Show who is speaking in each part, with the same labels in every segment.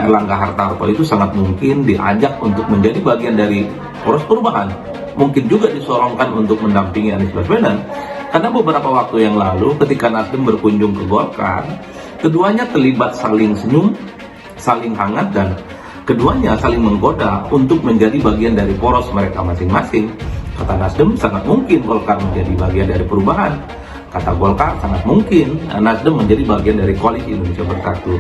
Speaker 1: Airlangga Hartarto itu sangat mungkin diajak untuk menjadi bagian dari poros perubahan. Mungkin juga disorongkan untuk mendampingi Anies Baswedan. Karena beberapa waktu yang lalu ketika Nasdem berkunjung ke Golkar, keduanya terlibat saling senyum, saling hangat, dan keduanya saling menggoda untuk menjadi bagian dari poros mereka masing-masing. Kata Nasdem, sangat mungkin Golkar menjadi bagian dari perubahan. Kata Golkar, sangat mungkin Nasdem menjadi bagian dari koalisi Indonesia Bersatu.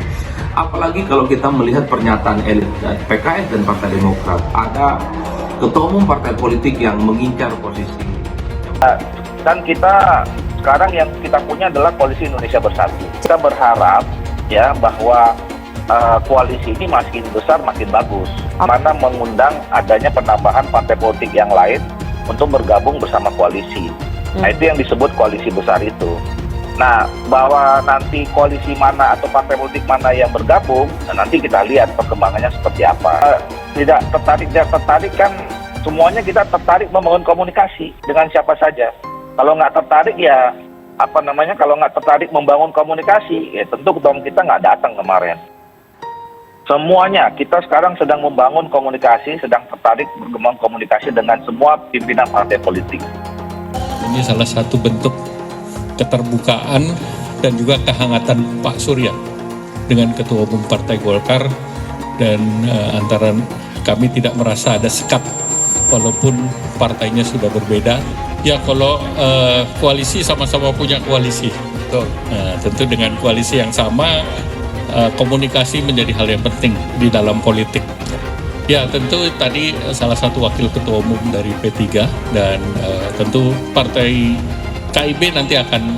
Speaker 1: Apalagi kalau kita melihat pernyataan elit PKS dan Partai Demokrat, ada ketua umum partai politik yang mengincar posisi.
Speaker 2: Dan kita sekarang yang kita punya adalah koalisi Indonesia Bersatu. Kita berharap ya bahwa koalisi ini makin besar makin bagus, mana mengundang adanya penambahan partai politik yang lain untuk bergabung bersama koalisi. Nah, itu yang disebut koalisi besar itu. Nah, bahwa nanti koalisi mana atau partai politik mana yang bergabung, nah nanti kita lihat perkembangannya seperti apa. Tidak tertarik kan, semuanya kita tertarik membangun komunikasi dengan siapa saja. Kalau nggak tertarik ya, kalau nggak tertarik membangun komunikasi, ya tentu ketua umum kita nggak datang kemarin. Semuanya, kita sekarang sedang membangun komunikasi, sedang tertarik membangun komunikasi dengan semua pimpinan partai politik.
Speaker 3: Ini salah satu bentuk keterbukaan dan juga kehangatan Pak Surya dengan Ketua Umum Partai Golkar, dan antara kami tidak merasa ada sekat walaupun partainya sudah berbeda. Ya kalau koalisi sama-sama punya koalisi, tentu dengan koalisi yang sama komunikasi menjadi hal yang penting di dalam politik. Ya tentu tadi salah satu wakil ketua umum dari P3 dan tentu partai KIB nanti akan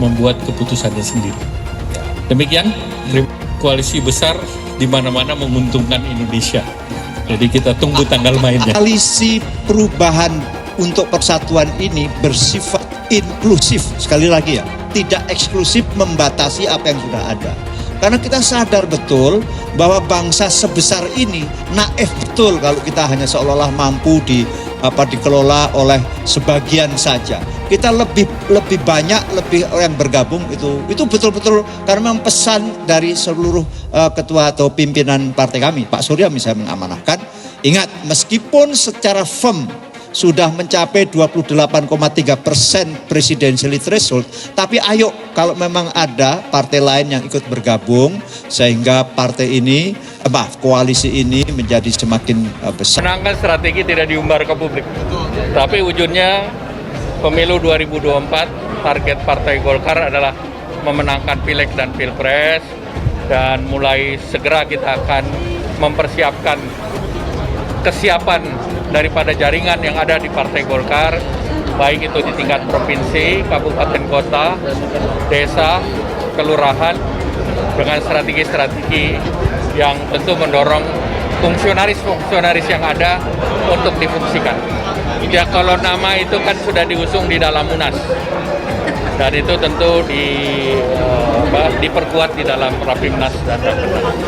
Speaker 3: membuat keputusannya sendiri. Demikian, koalisi besar di mana-mana menguntungkan Indonesia. Jadi kita tunggu tanggal mainnya.
Speaker 4: Koalisi perubahan untuk persatuan ini bersifat inklusif, sekali lagi ya, tidak eksklusif membatasi apa yang sudah ada. Karena kita sadar betul bahwa bangsa sebesar ini naif betul kalau kita hanya seolah-olah mampu dikelola oleh sebagian saja. Kita lebih banyak yang bergabung itu betul-betul karena memang pesan dari seluruh ketua atau pimpinan partai kami, Pak Surya misalnya mengamanahkan, ingat meskipun secara firm sudah mencapai 28,3% presidensial threshold, tapi ayo kalau memang ada partai lain yang ikut bergabung sehingga partai ini, koalisi ini menjadi semakin besar.
Speaker 3: Menangkan strategi tidak diumbar ke publik, tapi ujungnya pemilu 2024 target Partai Golkar adalah memenangkan Pileg dan Pilpres, dan mulai segera kita akan mempersiapkan kesiapan daripada jaringan yang ada di Partai Golkar, baik itu di tingkat provinsi, kabupaten kota, desa, kelurahan, dengan strategi-strategi yang tentu mendorong fungsionaris-fungsionaris yang ada untuk difungsikan. Ya kalau nama itu kan sudah diusung di dalam Munas, dan itu tentu diperkuat di dalam Rapimnas dan Rakernas.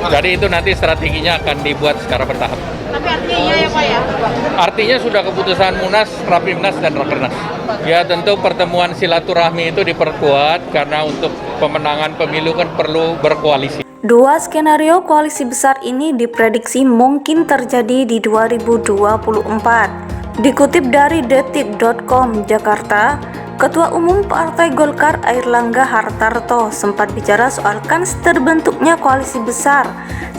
Speaker 3: Jadi itu nanti strateginya akan dibuat secara bertahap.
Speaker 5: Tapi artinya ya Pak ya?
Speaker 3: Artinya sudah keputusan Munas, Rapimnas dan Rakernas. Ya tentu pertemuan silaturahmi itu diperkuat karena untuk pemenangan pemilu kan perlu berkoalisi.
Speaker 6: Dua skenario koalisi besar ini diprediksi mungkin terjadi di 2024. Dikutip dari detik.com Jakarta, Ketua Umum Partai Golkar Airlangga Hartarto sempat bicara soal kans terbentuknya koalisi besar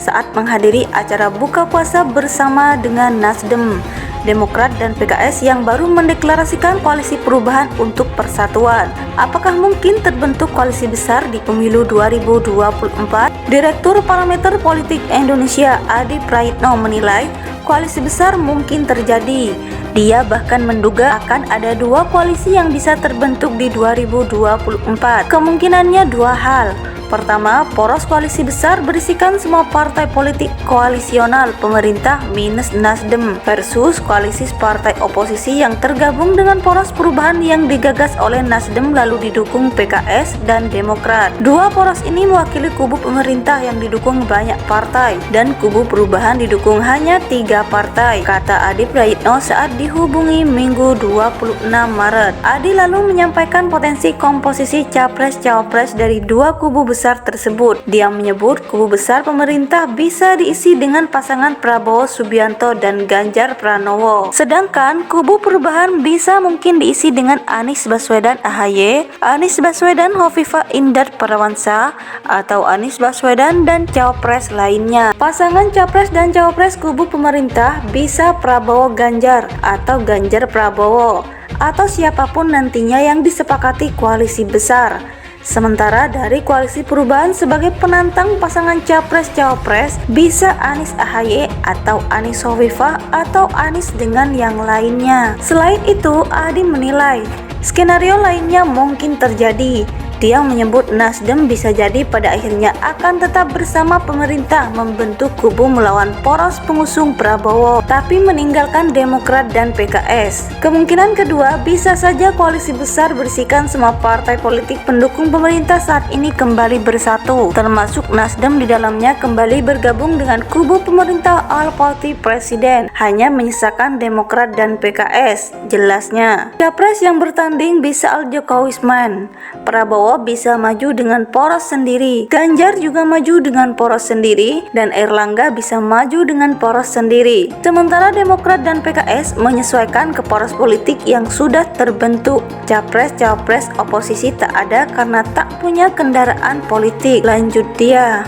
Speaker 6: saat menghadiri acara buka puasa bersama dengan Nasdem, Demokrat dan PKS yang baru mendeklarasikan koalisi perubahan untuk persatuan. Apakah mungkin terbentuk koalisi besar di pemilu 2024? Direktur Parameter Politik Indonesia Adi Praitno menilai koalisi besar mungkin terjadi. Dia bahkan menduga akan ada dua koalisi yang bisa terbentuk di 2024. Kemungkinannya dua hal. Pertama, poros koalisi besar berisikan semua partai politik koalisional pemerintah minus Nasdem versus koalisi partai oposisi yang tergabung dengan poros perubahan yang digagas oleh Nasdem lalu didukung PKS dan Demokrat. Dua poros ini mewakili kubu pemerintah yang didukung banyak partai dan kubu perubahan didukung hanya 3 partai, kata Adi Praitno saat dihubungi Minggu 26 Maret. Adi lalu menyampaikan potensi komposisi capres-cawapres dari dua kubu besar besar tersebut. Dia menyebut kubu besar pemerintah bisa diisi dengan pasangan Prabowo Subianto dan Ganjar Pranowo. Sedangkan kubu perubahan bisa mungkin diisi dengan Anies Baswedan AHY, Anies Baswedan Hovifah Indar Parawansa, atau Anies Baswedan dan cawapres lainnya. Pasangan capres dan cawapres kubu pemerintah bisa Prabowo Ganjar atau Ganjar Prabowo, atau siapapun nantinya yang disepakati koalisi besar. Sementara dari koalisi perubahan sebagai penantang pasangan capres-cawapres bisa Anies AHY atau Anies Hovifah atau Anies dengan yang lainnya. Selain itu, Adi menilai skenario lainnya mungkin terjadi. Dia menyebut Nasdem bisa jadi pada akhirnya akan tetap bersama pemerintah membentuk kubu melawan poros pengusung Prabowo, tapi meninggalkan Demokrat dan PKS. Kemungkinan kedua, bisa saja koalisi besar berisikan semua partai politik pendukung pemerintah saat ini kembali bersatu, termasuk Nasdem di dalamnya kembali bergabung dengan kubu pemerintah All Party Presiden, hanya menyisakan Demokrat dan PKS. Jelasnya, capres yang bertanding bisa Al Jokowisman, Prabowo bisa maju dengan poros sendiri, Ganjar juga maju dengan poros sendiri, dan Airlangga bisa maju dengan poros sendiri. Sementara Demokrat dan PKS menyesuaikan ke poros politik yang sudah terbentuk. Capres-cawapres oposisi tak ada karena tak punya kendaraan politik, lanjut dia.